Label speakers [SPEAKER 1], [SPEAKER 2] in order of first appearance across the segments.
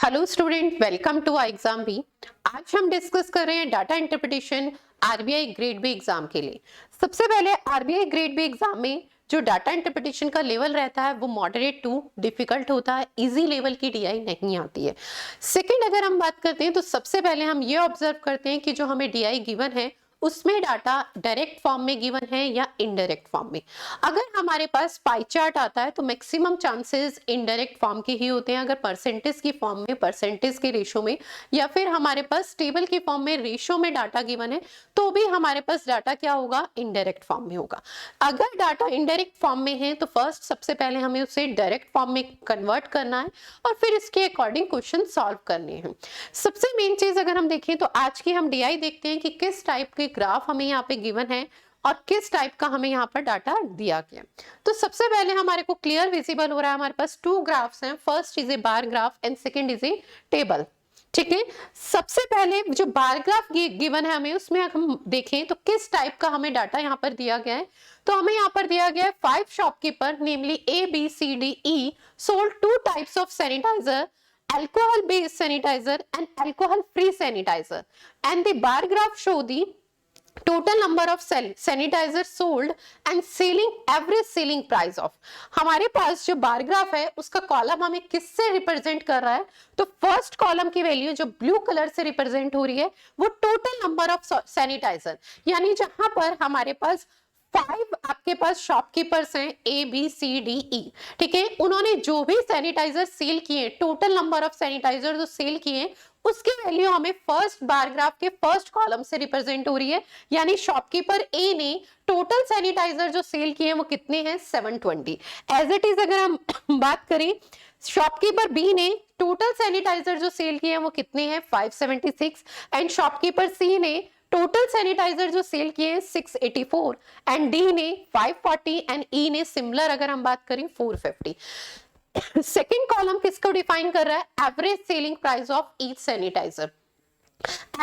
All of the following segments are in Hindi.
[SPEAKER 1] Hello student, welcome to exam B. आज हम डिस्कस कर रहे हैं data interpretation RBI grade B exam के लिए। सबसे पहले आरबीआई ग्रेड बी एग्जाम में जो डाटा इंटरप्रिटेशन का लेवल रहता है वो मॉडरेट टू डिफिकल्ट होता है, इजी लेवल की डीआई नहीं आती है। सेकंड, अगर हम बात करते हैं तो सबसे पहले हम ये ऑब्जर्व करते हैं कि जो हमें डीआई गिवन है उसमें डाटा डायरेक्ट फॉर्म में गिवन है या इनडायरेक्ट फॉर्म में। अगर हमारे पास पाई चार्ट आता है तो मैक्सिमम चांसेस इनडायरेक्ट फॉर्म के ही होते हैं। अगर परसेंटेज की फॉर्म में, परसेंटेज के रेशो में, या फिर हमारे पास टेबल की फॉर्म में रेशो में डाटा गिवन है तो भी हमारे पास डाटा क्या होगा, इनडायरेक्ट फॉर्म में होगा। अगर डाटा इनडायरेक्ट फॉर्म में है तो फर्स्ट सबसे पहले हमें उसे डायरेक्ट फॉर्म में कन्वर्ट करना है और फिर इसके अकॉर्डिंग क्वेश्चन सॉल्व करने हैं। सबसे मेन चीज अगर हम देखें तो आज की हम डीआई देखते हैं कि किस टाइप के ग्राफ हमें यहाँ पे गिवन है और किस टाइप का हमें यहाँ पर डाटा दिया गया। तो सबसे पहले हमारे को क्लियर विजिबल हो रहा है, हमारे पास टू ग्राफ्स हैं। First is a bar graph and second is a table. ठीक है, सबसे पहले जो बार ग्राफ गिवन है हमें, उसमें हम देखें तो किस टाइप का हमें डाटा यहाँ पर दिया गया है। तो हमें यहाँ पर दिया गया है 5 shopkeeper namely A B C D E sold 2 types of sanitizer, alcohol based sanitizer and alcohol free sanitizer, and the bar graph show the total number of sanitizer sold and selling average selling price of। हमारे पास जो बार ग्राफ है उसका कॉलम हमें किससे रिप्रेजेंट कर रहा है, तो फर्स्ट कॉलम की वैल्यू जो ब्लू कलर से रिप्रेजेंट हो रही है वो टोटल नंबर ऑफ सैनिटाइजर, यानी जहां पर हमारे पास 5 आपके पास शॉपकीपर्स हैं ए बी सी डी ई। ठीक है, उन्होंने जो भी सैनिटाइजर सेल किए, टोटल नंबर ऑफ सैनिटाइजर जो सेल किए उसकी वैल्यू हमें फर्स्ट बार ग्राफ के फर्स्ट कॉलम से रिप्रेजेंट हो रही है। यानी शॉपकीपर ए ने टोटल सैनिटाइजर जो सेल किए वो कितने हैं, 720। एज इट इज अगर हम बात करें शॉपकीपर बी ने टोटल सैनिटाइजर जो सेल किए हैं वो कितने हैं, 576, एंड शॉपकीपर सी ने टोटल सैनिटाइजर जो सेल किए 684, एंड डी ने 540 एंड ई ने सिमिलर अगर हम बात करें 450। सेकेंड कॉलम किसको डिफाइन कर रहा है, average selling price of each sanitizer.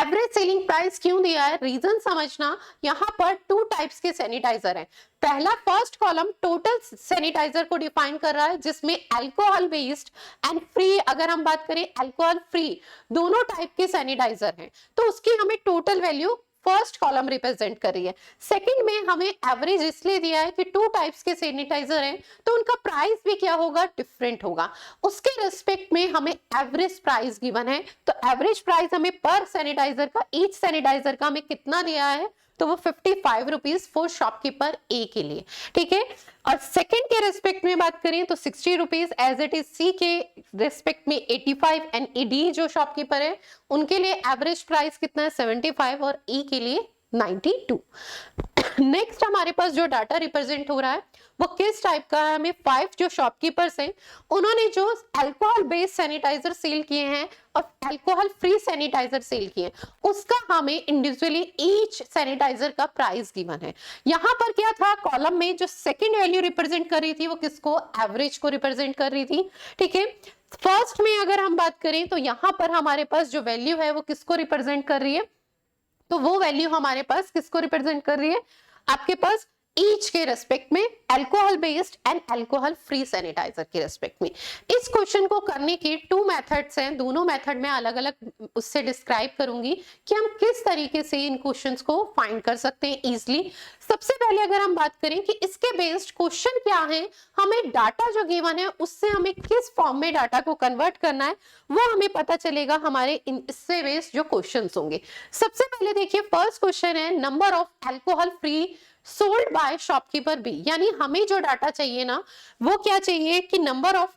[SPEAKER 1] Average selling price क्यों दिया है, रीजन समझना। यहाँ पर 2 टाइप्स के सैनिटाइजर हैं। पहला फर्स्ट कॉलम टोटल सैनिटाइजर को डिफाइन कर रहा है जिसमें अल्कोहल बेस्ड एंड फ्री, अगर हम बात करें अल्कोहल फ्री, दोनों टाइप के सैनिटाइजर हैं तो उसकी हमें total value first column represent कर रही है। सेकंड में हमें एवरेज इसलिए दिया है कि 2 टाइप्स के सैनिटाइजर हैं तो उनका प्राइस भी क्या होगा, डिफरेंट होगा। उसके रिस्पेक्ट में हमें एवरेज प्राइस गिवन है, तो एवरेज प्राइस हमें पर सैनिटाइजर का, ईच सैनिटाइजर का हमें कितना दिया है, तो वो 55 रुपीज फॉर शॉपकीपर ए के लिए। ठीक है, और सेकंड के रेस्पेक्ट में बात करें तो 60 rupees, as it is C के रेस्पेक्ट में 85, एंड डी जो शॉपकीपर है उनके लिए एवरेज प्राइस कितना है, 75, और ई के लिए 92। नेक्स्ट हमारे पास जो डाटा रिप्रेजेंट हो रहा है वो किस टाइप का है, हमें 5 जो शॉपकीपर्स हैं उन्होंने जो अल्कोहल बेस्ड सैनिटाइजर सेल किए हैं और अल्कोहल फ्री सैनिटाइजर सेल किए हैं उसका हमें इंडिविजुअली ईच सैनिटाइजर का प्राइस गिवन है। यहाँ पर क्या था, कॉलम में जो सेकंड वैल्यू रिप्रेजेंट कर रही थी वो किसको, एवरेज को रिप्रेजेंट कर रही थी। ठीक है, फर्स्ट में अगर हम बात करें तो यहाँ पर हमारे पास जो वैल्यू है वो किसको रिप्रेजेंट कर रही है, तो वो वैल्यू हमारे पास किसको रिप्रेजेंट कर रही है, आपके पास ईच के रेस्पेक्ट में alcohol based and alcohol free sanitizer के रेस्पेक्ट में। इस क्वेश्चन को करने के 2 मेथड्स हैं, दोनों मेथड में अलग अलग उससे डिस्क्राइब करूंगी कि हम किस तरीके से इन क्वेश्चंस को फाइंड कर सकते हैं इजीली। सबसे पहले अगर हम बात करें कि इसके बेस्ड क्वेश्चन क्या है, हमें डाटा जो गिवन है उससे हमें किस फॉर्म में डाटा को कन्वर्ट करना है वो हमें पता चलेगा हमारे इससे बेस्ड जो क्वेश्चन होंगे। सबसे पहले देखिए फर्स्ट क्वेश्चन है number of alcohol free sold by shopkeeper B, यानी हमें जो डाटा चाहिए ना वो क्या चाहिए कि number of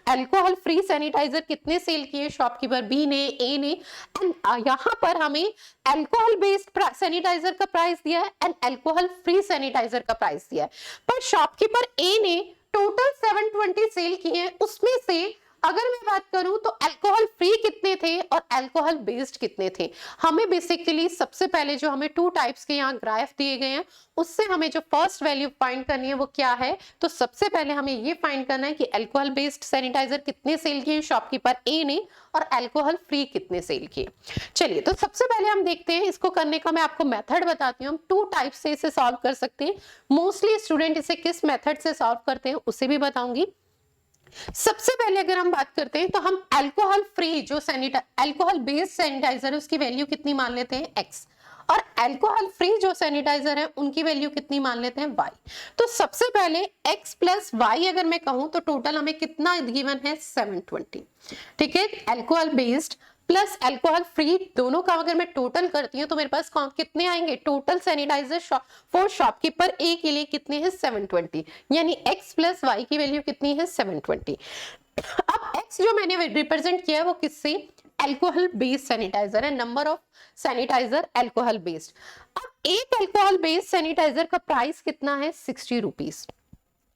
[SPEAKER 1] alcohol free sanitizer कितने सेल किए शॉपकीपर बी ने, ए ने, एंड यहाँ पर हमें अल्कोहल बेस्ड सैनिटाइजर का प्राइस दिया है एंड अल्कोहल फ्री सैनिटाइजर का प्राइस दिया है। पर शॉपकीपर ए ने टोटल 720 सेल किए हैं, उसमें से अगर मैं बात करूं तो अल्कोहल फ्री कितने थे और अल्कोहल बेस्ड कितने थे। हमें बेसिकली सबसे पहले जो हमें 2 टाइप्स के यहाँ ग्राफ दिए गए हैं उससे हमें जो फर्स्ट वैल्यू फाइंड करनी है वो क्या है, तो सबसे पहले हमें ये फाइंड करना है कि अल्कोहल बेस्ड सैनिटाइजर कितने सेल किए शॉपकीपर ए ने और अल्कोहल फ्री कितने सेल किए। चलिए, तो सबसे पहले हम देखते हैं, इसको करने का मैं आपको मेथड बताती हूँ। हम 2 टाइप से इसे सॉल्व कर सकते हैं। मोस्टली स्टूडेंट इसे किस मेथड से सॉल्व करते हैं उसे भी बताऊंगी। सबसे पहले अगर हम बात करते हैं तो हम अल्कोहल फ्री जो अल्कोहल बेस्ड सैनिटाइजर है उसकी वैल्यू कितनी मान लेते हैं x, और अल्कोहल फ्री जो सैनिटाइजर है उनकी वैल्यू कितनी मान लेते हैं y। तो सबसे पहले x प्लस y अगर मैं कहूं तो टोटल हमें कितना गिवन है 720। ठीक है, alcohol based plus alcohol free दोनों का अगर मैं टोटल करती हूँ तो मेरे पास कितने आएंगे, टोटल सैनिटाइजर फॉर शॉपकीपर ए के लिए कितने हैं 720, यानी x प्लस वाई की वैल्यू कितनी है 720। अब x जो मैंने रिप्रेजेंट किया है वो किससे, अल्कोहल बेस्ड सैनिटाइजर है, number of sanitiser alcohol based. अब एक अल्कोहल बेस्ड सैनिटाइजर का प्राइस कितना है 60 रुपीज।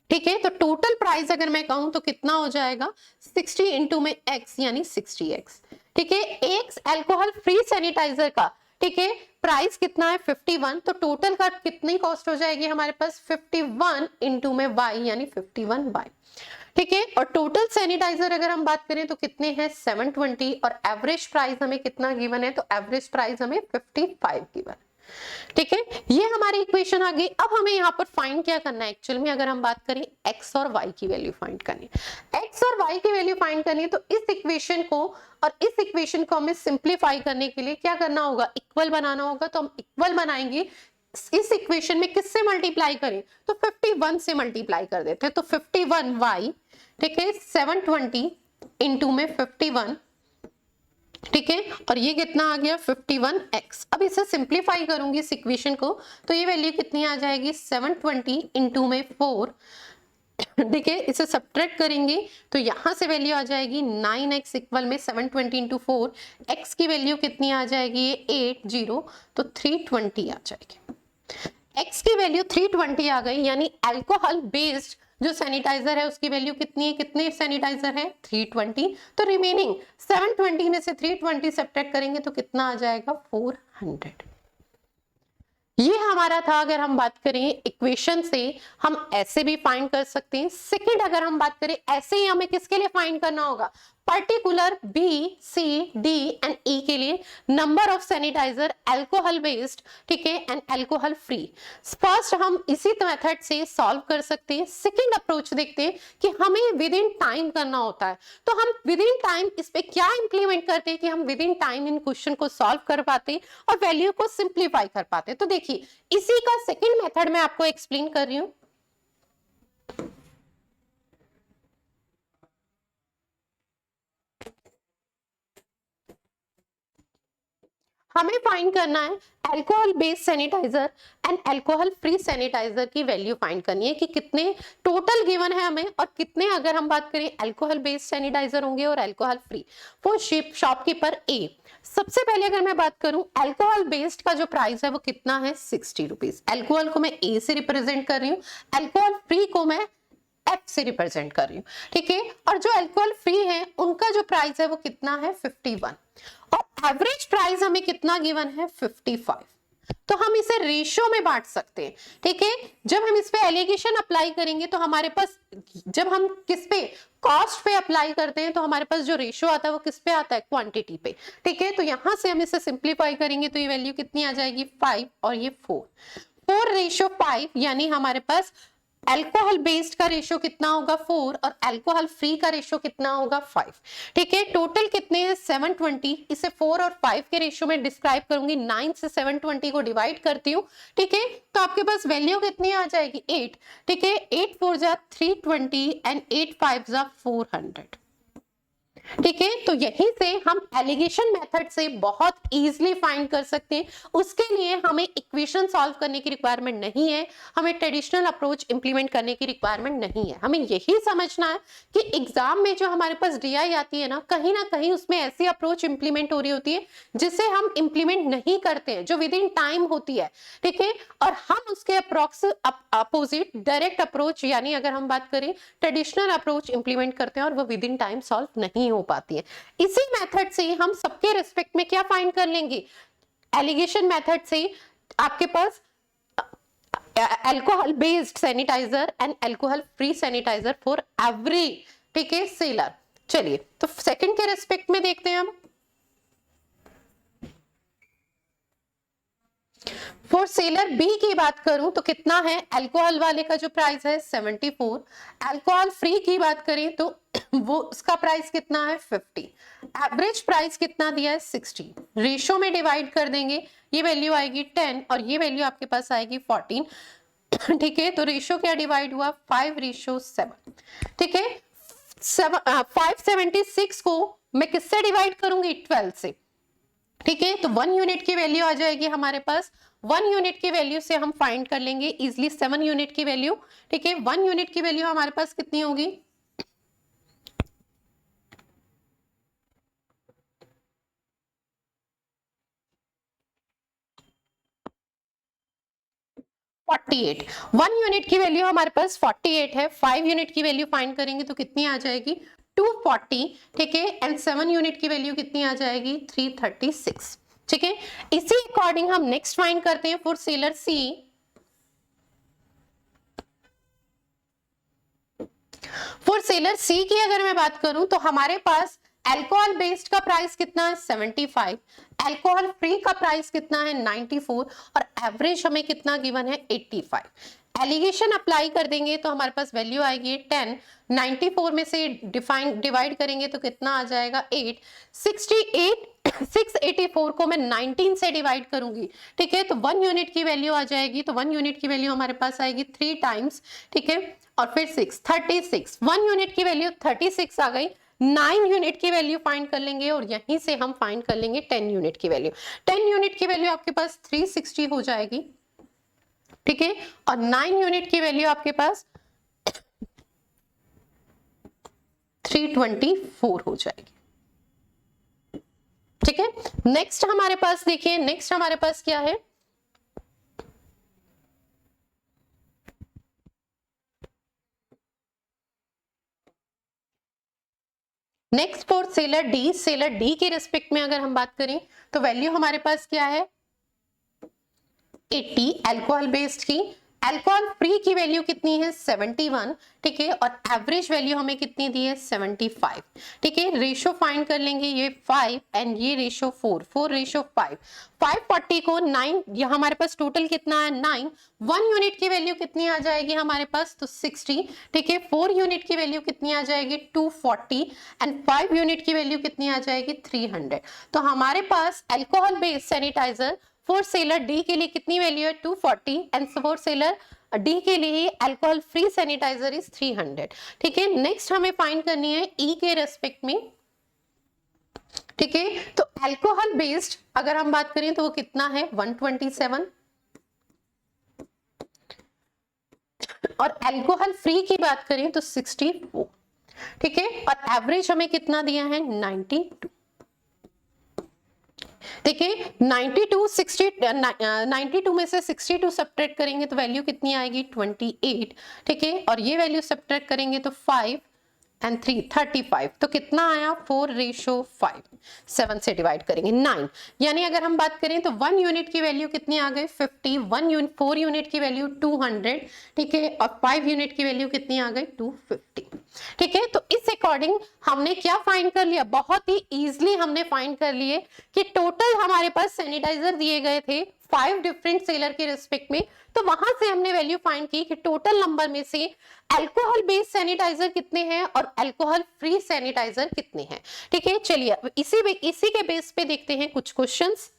[SPEAKER 1] ठीक है, तो टोटल प्राइस अगर मैं कहूं तो कितना हो जाएगा 60 इंटू में x यानी 60x। ठीक है, एक अल्कोहल फ्री सैनिटाइजर का, ठीक है, प्राइस कितना है 51, तो टोटल का कितनी कॉस्ट हो जाएगी हमारे पास 51 इंटू में y यानी 51y। ठीक है, और टोटल सैनिटाइजर अगर हम बात करें तो कितने हैं 720, और एवरेज प्राइस हमें कितना गिवन है, तो एवरेज प्राइस हमें 55 गिवन। ठीक है, ये हमारी इक्वेशन आ गई। अब हमें यहाँ पर फाइंड क्या करना है, एक्चुअल में अगर हम बात करें x और y की वैल्यू फाइंड करनी है, x और y की वैल्यू फाइंड करनी है, तो इस इक्वेशन को और इस इक्वेशन को हमें सिंप्लीफाई करने के लिए क्या करना होगा, इक्वल बनाना होगा। तो हम इक्वल बनाएंगे, इस इक्वेशन में किससे मल्टीप्लाई करें, तो 51 से मल्टीप्लाई कर देते हैं, तो 51y, ठीक है, 720 इंटू में 51, ठीक है, और ये कितना आ गया 51x। अब इसे सिंप्लीफाई करूंगी इस इक्वेशन को, तो ये वैल्यू कितनी आ जाएगी 720 इंटू में 4, ठीक है, इसे सब्ट्रैक्ट करेंगे तो यहां से वैल्यू आ जाएगी 9x इक्वल में 720 इंटू 4, x की वैल्यू कितनी आ जाएगी, ये 80, तो 320 आ जाएगी। x की वैल्यू 320 आ गई, यानी अल्कोहल बेस्ड जो सैनिटाइजर है उसकी वैल्यू कितनी है, कितने सैनिटाइजर है 320, तो रिमेनिंग 720 में से 320 सब्ट्रैक्ट करेंगे तो कितना आ जाएगा 400। ये हमारा था। अगर हम बात करें इक्वेशन से हम ऐसे भी फाइंड कर सकते हैं। सेकंड अगर हम बात करें ऐसे ही हमें किसके लिए फाइंड करना होगा, particular B C D and E के लिए number of sanitiser alcohol based, ठीक है, एंड अल्कोहल फ्री। फर्स्ट हम इसी मेथड से सॉल्व कर सकते हैं। सेकंड अप्रोच देखते हैं कि हमें विद इन टाइम करना होता है, तो हम विद इन टाइम इस पे क्या इंप्लीमेंट करते हैं कि हम with in time in question को सॉल्व कर पाते और वैल्यू को सिंप्लीफाई कर पाते। तो देखिए इसी का सेकंड मेथड मैं आपको एक्सप्लेन कर रही हूं। हमें फाइंड करना है alcohol based sanitiser and alcohol free sanitizer की वैल्यू फाइंड करनी है कि कितने टोटल गिवन है हमें, और कितने अगर हम बात करें अल्कोहल बेस्ड सैनिटाइजर होंगे और अल्कोहल फ्री फॉर शॉपकीपर ए। सबसे पहले अगर मैं बात करूं अल्कोहल बेस्ड का जो प्राइस है वो कितना है 60 रुपीज। अल्कोहल को मैं ए से रिप्रेजेंट कर रही हूँ, अल्कोहल फ्री को मैं एफ से रिप्रेजेंट कर रही हूँ, ठीक है, और जो अल्कोहल फ्री है उनका जो प्राइस है वो कितना है 51, और एवरेज प्राइस हमें कितना गिवन है 55। तो हम इसे रेशियो में बांट सकते हैं, ठीक है। जब हम इस पे एलिगेशन अप्लाई करेंगे तो हमारे पास, जब हम किस पे कॉस्ट पे अप्लाई करते हैं तो हमारे पास जो रेशियो आता है वो किस पे आता है, क्वांटिटी पे, ठीक है। तो यहां से हम इसे सिंप्लीफाई करेंगे तो ये वैल्यू कितनी आ जाएगी 5 और ये 4:5, यानी हमारे पास अल्कोहल बेस्ड का रेशियो कितना होगा 4 और अल्कोहल फ्री का रेशियो कितना होगा 5, ठीक है। टोटल कितने हैं 720, इसे 4 और 5 के रेशियो में डिस्क्राइब करूंगी। 9 से 720 को डिवाइड करती हूँ, ठीक है, तो आपके पास वैल्यू कितनी आ जाएगी 8, ठीक है। 8 4 जा 320 एंड 8 5 जा 400, ठीक है। तो यहीं से हम एलिगेशन मेथड से बहुत इजीली फाइंड कर सकते हैं। उसके लिए हमें इक्वेशन सॉल्व करने की रिक्वायरमेंट नहीं है, हमें ट्रेडिशनल अप्रोच इंप्लीमेंट करने की रिक्वायरमेंट नहीं है। हमें यही समझना है कि एग्जाम में जो हमारे पास डीआई आती है ना कहीं उसमें ऐसी अप्रोच इंप्लीमेंट हो रही होती है जिसे हम इंप्लीमेंट नहीं करते हैं, जो विद इन टाइम होती है, ठीक है, और हम उसके अपोजिट डायरेक्ट अप्रोच, यानी अगर हम बात करें ट्रेडिशनल अप्रोच इंप्लीमेंट करते हैं और वो विद इन टाइम सॉल्व नहीं हो पाती है। इसी मेथड से हम सबके रिस्पेक्ट में क्या फाइंड कर लेंगे, एलिगेशन मेथड से आपके पास alcohol based sanitiser and alcohol free sanitiser for every, ठीक है, सेलर। चलिए तो सेकंड के रिस्पेक्ट में देखते हैं हम। फॉर सेलर बी की बात करूं तो कितना है, अल्कोहल वाले का जो प्राइस है 74, अल्कोहल फ्री की बात करें तो वो उसका प्राइस कितना है 50, एवरेज प्राइस कितना दिया है 60, रेशो में डिवाइड कर देंगे, ये वैल्यू आएगी 10 और ये वैल्यू आपके पास आएगी 14। ठीक है, तो रेशो क्या डिवाइड हुआ 5:7। ठीक है, 576 को मैं किससे डिवाइड करूंगी 12 से। ठीक है, तो 1 यूनिट की वैल्यू आ जाएगी हमारे पास, 1 यूनिट की वैल्यू से हम फाइंड कर लेंगे इजिली 7 यूनिट की वैल्यू। ठीक है, 1 यूनिट की वैल्यू हमारे पास कितनी होगी, $48। 1 यूनिट की वैल्यू हमारे पास 48 है, 5 यूनिट की वैल्यू फाइंड करेंगे तो कितनी आ जाएगी 240। ठीक है, एंड 7 यूनिट की वैल्यू कितनी आ जाएगी 336। ठीक है, इसी अकॉर्डिंग हम नेक्स्ट फाइंड करते हैं for seller C. For seller C की अगर मैं बात करूं तो हमारे पास अल्कोहल बेस्ड का प्राइस कितना है 75, अल्कोहल फ्री का प्राइस कितना है 94 और एवरेज हमें कितना गिवन है 85। एलिगेशन अप्लाई कर देंगे तो हमारे पास वैल्यू आएगी 10, 94 में से डिवाइड करेंगे तो कितना आ जाएगा 8, 68 684 को मैं 19 से डिवाइड करूंगी। ठीक है, तो 1 यूनिट की वैल्यू आ जाएगी, तो 1 यूनिट की वैल्यू हमारे पास आएगी 3 टाइम्स। ठीक है, और फिर 6 36, 1 यूनिट की वैल्यू 36 आ गई, 9 यूनिट की वैल्यू फाइंड कर लेंगे और यहीं से हम फाइंड कर लेंगे 10 यूनिट की वैल्यू। 10 यूनिट की वैल्यू आपके पास 360 हो जाएगी। ठीक है, और 9 यूनिट की वैल्यू आपके पास 324 हो जाएगी। ठीक है, नेक्स्ट हमारे पास देखिए, नेक्स्ट हमारे पास क्या है, next for seller D. Seller D के रिस्पेक्ट में अगर हम बात करें तो वैल्यू हमारे पास क्या है 80 अल्कोहल बेस्ड की, अल्कोहल फ्री की वैल्यू कितनी है 71। ठीक है, और एवरेज वैल्यू हमें कितनी दी है 75। ठीक है, रेशो फाइंड कर लेंगे, ये 5 एंड ये रेशो 4:5। 540 को 9, ये हमारे पास टोटल कितना है 9, 1 यूनिट की वैल्यू कितनी आ जाएगी हमारे पास तो 60। ठीक है, 4 यूनिट की वैल्यू कितनी आ जाएगी 240 एंड 5 यूनिट की वैल्यू कितनी आ जाएगी 300। तो हमारे पास alcohol based sanitiser for seller D के लिए कितनी वैल्यू है 240 एंड फॉर सेलर डी के लिए अल्कोहल फ्री सैनिटाइजर इज 300। ठीक है, नेक्स्ट हमें फाइंड करनी है ई के रेस्पेक्ट में। ठीक है, तो अल्कोहल बेस्ड अगर हम बात करें तो वो कितना है 127 और अल्कोहल फ्री की बात करें तो 64। ठीक है, और एवरेज हमें कितना दिया है 92। देखिए 92 में से 62 सब्ट्रैक्ट करेंगे तो वैल्यू कितनी आएगी 28। ठीक है, और ये वैल्यू सब्ट्रैक्ट करेंगे तो 5 एंड 3 35, तो कितना आया 4:5। 7 से डिवाइड करेंगे 9, यानी अगर हम बात करें तो 1 यूनिट की वैल्यू कितनी आ गई 50, 4 यूनिट की वैल्यू 200। ठीक है, और 5 यूनिट की वैल्यू कितनी आ गई 250। ठीक है, तो इस अकॉर्डिंग हमने क्या फाइंड कर लिया, बहुत ही इजीली हमने फाइंड कर लिए कि टोटल हमारे पास सैनिटाइजर दिए गए थे 5 डिफरेंट सेलर के रिस्पेक्ट में, तो वहां से हमने वैल्यू फाइंड की कि टोटल नंबर में से अल्कोहल बेस्ड सैनिटाइजर कितने हैं और अल्कोहल फ्री सैनिटाइजर कितने हैं। ठीक है, चलिए इसी के बेस पे देखते हैं कुछ क्वेश्चंस।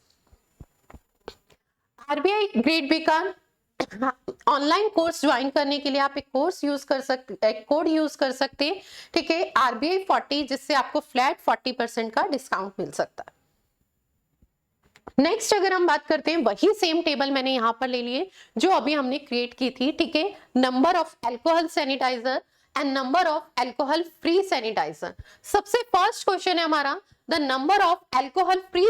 [SPEAKER 1] आरबीआई ग्रेड बी का ऑनलाइन कोर्स ज्वाइन करने के लिए आप एक कोर्स यूज कर सकते, एक कोड यूज कर सकते हैं। ठीक है, RBI 40, जिससे आपको फ्लैट 40% का डिस्काउंट मिल सकता है। नेक्स्ट अगर हम बात करते हैं, वही सेम टेबल मैंने यहां पर ले लिए जो अभी हमने क्रिएट की थी। ठीक है, number of alcohol sanitizer and number of alcohol free sanitizer. सबसे फर्स्ट क्वेश्चन है हमारा, the number of alcohol free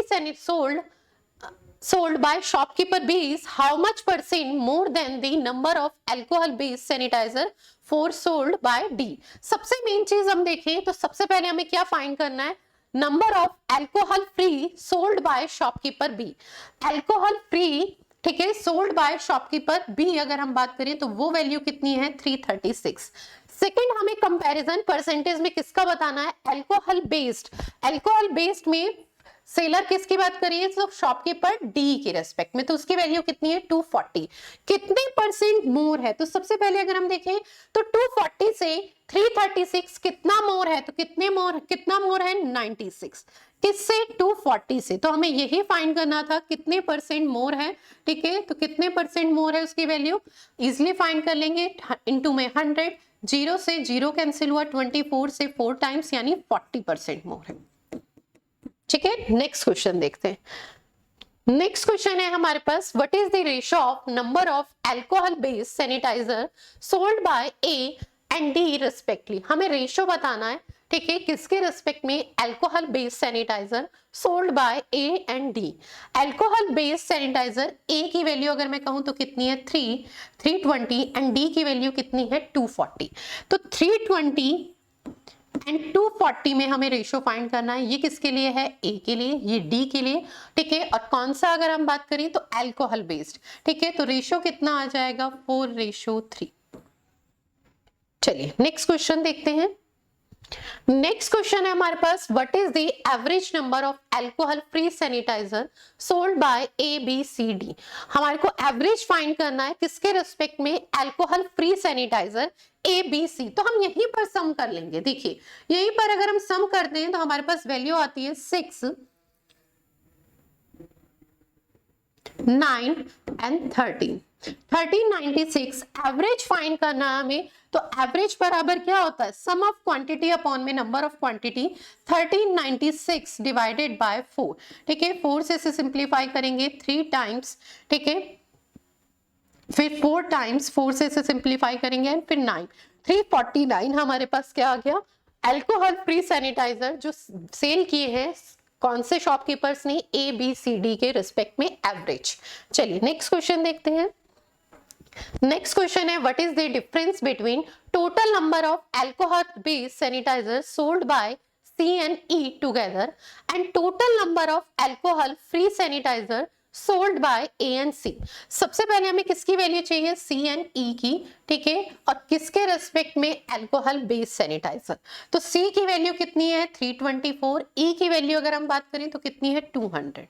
[SPEAKER 1] sold by shopkeeper B is how much % more than the number of alcohol based sanitizer for sold by D। सबसे मेन चीज हम देखें तो सबसे पहले हमें क्या फाइंड करना है, number of alcohol free sold by shopkeeper B. Alcohol free, ठीक है, सोल्ड बाय शॉपकीपर बी अगर हम बात करें तो वो वैल्यू कितनी है 336। सेकेंड हमें कंपैरिजन परसेंटेज में किसका बताना है, अल्कोहल बेस्ड। अल्कोहल बेस्ड में सेलर किसकी बात करिए, तो शॉपकीपर डी के रेस्पेक्ट में, तो उसकी वैल्यू कितनी है 240। कितने परसेंट मोर है, तो सबसे पहले अगर हम देखें तो 240 से 336 कितना मोर है, तो कितना मोर है 96। किससे, 240 से, तो हमें यही फाइंड करना था कितने परसेंट मोर है। ठीक है, तो कितने परसेंट मोर है उसकी वैल्यू इजिली फाइंड कर लेंगे, इनटू में 100, 0 से 0 कैंसिल हुआ, 24 से 4 टाइम्स यानी 40% मोर है। ठीक है, नेक्स्ट क्वेश्चन देखते हैं। नेक्स्ट क्वेश्चन है हमारे पास, what is the ratio of number of alcohol based sanitiser sold by A and D respectively. हमें रेशियो बताना है, ठीक है, किसके रिस्पेक्ट में alcohol based sanitiser sold by A and D. Alcohol based sanitiser A की वैल्यू अगर मैं कहूं तो कितनी है 320 एंड डी की वैल्यू कितनी है 240। तो 320 एंड 240 में हमें रेशियो फाइंड करना है। ये किसके लिए है, ए के लिए, ये डी के लिए। ठीक है, और कौन सा अगर हम बात करें तो अल्कोहल बेस्ड। ठीक है, तो रेशियो कितना आ जाएगा 4:3। चलिए नेक्स्ट क्वेश्चन देखते हैं। नेक्स्ट क्वेश्चन है हमारे पास, what is the average number of alcohol free sanitiser sold by A B C D. हमारे को एवरेज फाइंड करना है किसके रिस्पेक्ट में, alcohol free sanitiser A B C. तो हम यहीं पर सम कर लेंगे। देखिए यहीं पर अगर हम सम करते हैं तो हमारे पास वैल्यू आती है 6, 9 एंड 13। 1396 एवरेज फाइंड करना है हमें, तो एवरेज बराबर क्या होता है, सम ऑफ क्वांटिटी अपॉन में number of quantity. 1396 divided by 4। ठीक है, 4 से सिंप्लीफाई करेंगे 3 टाइम्स। ठीक है, फिर 4 टाइम्स 4 से सिंप्लीफाई करेंगे एंड फिर 9, 349 हमारे पास क्या आ गया, अल्कोहल फ्री सैनिटाइजर जो सेल किए हैं कौन से शॉपकीपर्स ने, ए बी सी डी के रिस्पेक्ट में एवरेज। चलिए नेक्स्ट क्वेश्चन देखते हैं। नेक्स्ट क्वेश्चन है, what is the difference between total number of alcohol based sanitiser sold by C and E together and total number of alcohol free sanitiser sold by A and C. सबसे पहले हमें किसकी वैल्यू चाहिए, सी एंड ई की। ठीक है, और किसके रेस्पेक्ट में, अल्कोहल बेस्ड सैनिटाइजर। तो सी की वैल्यू कितनी है 324, ई की वैल्यू अगर हम बात करें तो कितनी है 200।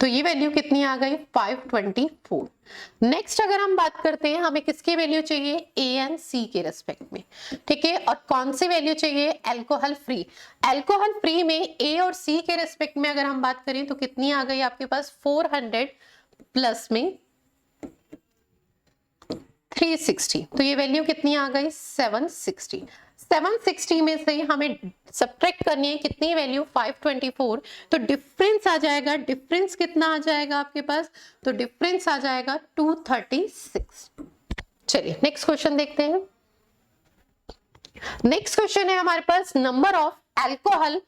[SPEAKER 1] तो ये वैल्यू कितनी आ गई 524। नेक्स्ट अगर हम बात करते हैं, हमें किसकी वैल्यू चाहिए, ए एंड सी के रेस्पेक्ट में। ठीक है, और कौन सी वैल्यू चाहिए, अल्कोहल फ्री। अल्कोहल फ्री में ए और सी के रेस्पेक्ट में अगर हम बात करें तो कितनी आ गई आपके पास 400 प्लस में 360। तो ये वैल्यू कितनी आ गई 760। 760 में से हमें सब्ट्रैक्ट करनी है कितनी वैल्यू 524। तो डिफरेंस आ जाएगा, डिफरेंस कितना आ जाएगा आपके पास, तो डिफरेंस आ जाएगा 236। चलिए नेक्स्ट क्वेश्चन देखते हैं। नेक्स्ट क्वेश्चन है हमारे पास, number of alcohol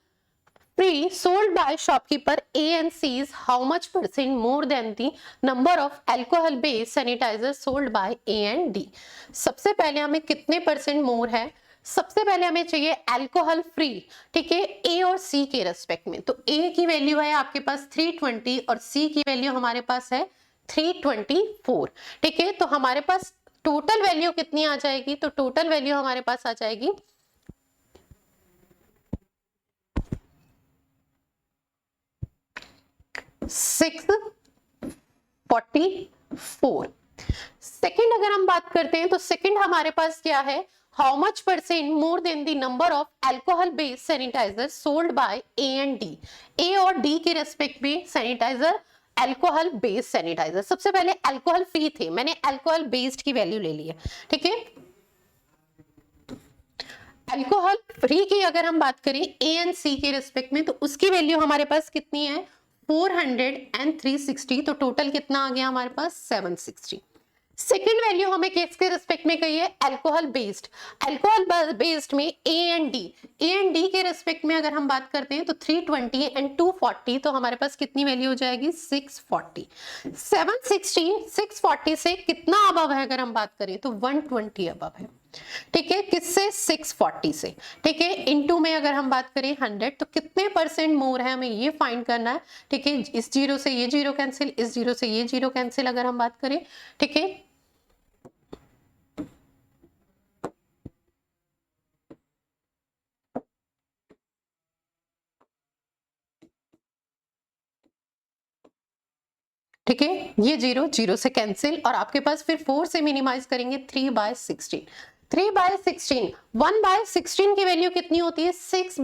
[SPEAKER 1] free sold by shopkeeper A and C's how much percent more than the number of alcohol based sanitizer sold by A and D। सबसे पहले हमें कितने परसेंट मोर है, सबसे पहले हमें चाहिए अल्कोहल फ्री। ठीक है, ए और सी के रेस्पेक्ट में। तो ए की वैल्यू है आपके पास 320 और सी की वैल्यू हमारे पास है 324। ठीक है, तो हमारे पास टोटल वैल्यू कितनी आ जाएगी, तो टोटल वैल्यू हमारे पास आ जाएगी 644। सेकंड अगर हम बात करते हैं तो सेकंड हमारे पास क्या है, how much percent more than the number of alcohol based sanitiser sold by A and D. A और डी के रेस्पेक्ट में सैनिटाइजर अल्कोहल बेस्ड सैनिटाइजर। सबसे पहले अल्कोहल फ्री थे, मैंने अल्कोहल बेस्ड की वैल्यू ले ली है। ठीक है, अल्कोहल फ्री की अगर हम बात करें ए एंड सी के रेस्पेक्ट में, तो उसकी वैल्यू हमारे पास कितनी है 400 एंड 360। तो टोटल कितना आ गया हमारे पास 760। सेकेंड वैल्यू हमें किसके रिस्पेक्ट में कही है, अल्कोहल बेस्ड। अल्कोहल बेस्ड में ए एंड डी के रिस्पेक्ट में अगर हम बात करते हैं तो 320 एंड 240। तो हमारे पास कितनी वैल्यू हो जाएगी 640। 760 640 से कितना अबव है अगर हम बात करें तो 120 अबव है। ठीक है, किससे 640 से। ठीक है, इनटू में अगर हम बात करें 100 तो कितने परसेंट मोर है हमें ये फाइंड करना है। ठीक है, इस जीरो से ये जीरो कैंसिल, इस जीरो से ये जीरो कैंसिल अगर हम बात करें। ठीक है, ठीक है, ये 0 0 से कैंसिल, और आपके पास फिर 4 से मिनिमाइज करेंगे 3/16। 3/16, 1/16 की वैल्यू कितनी होती है? 6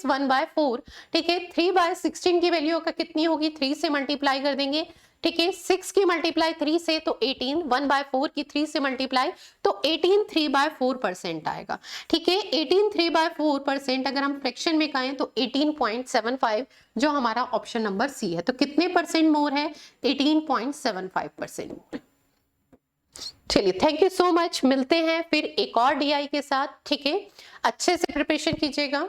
[SPEAKER 1] 1/4। ठीक है, 3/16 की वैल्यू का कितनी होगी? 3 से मल्टीप्लाई कर देंगे। ठीक है, 6 की मल्टीप्लाई 3 से तो 18, 1/4 की 3 से मल्टीप्लाई तो 18 3/4% आएगा। ठीक है, 18 3/4% अगर हम फ्रैक्शन में कहें तो 18.75, जो हमारा ऑप्शन नंबर सी है। तो कितने परसेंट मोर है? 18.75%। चलिए, थैंक यू सो मच, मिलते हैं फिर एक और डीआई के साथ। ठीक है, अच्छे से प्रिपरेशन कीजिएगा।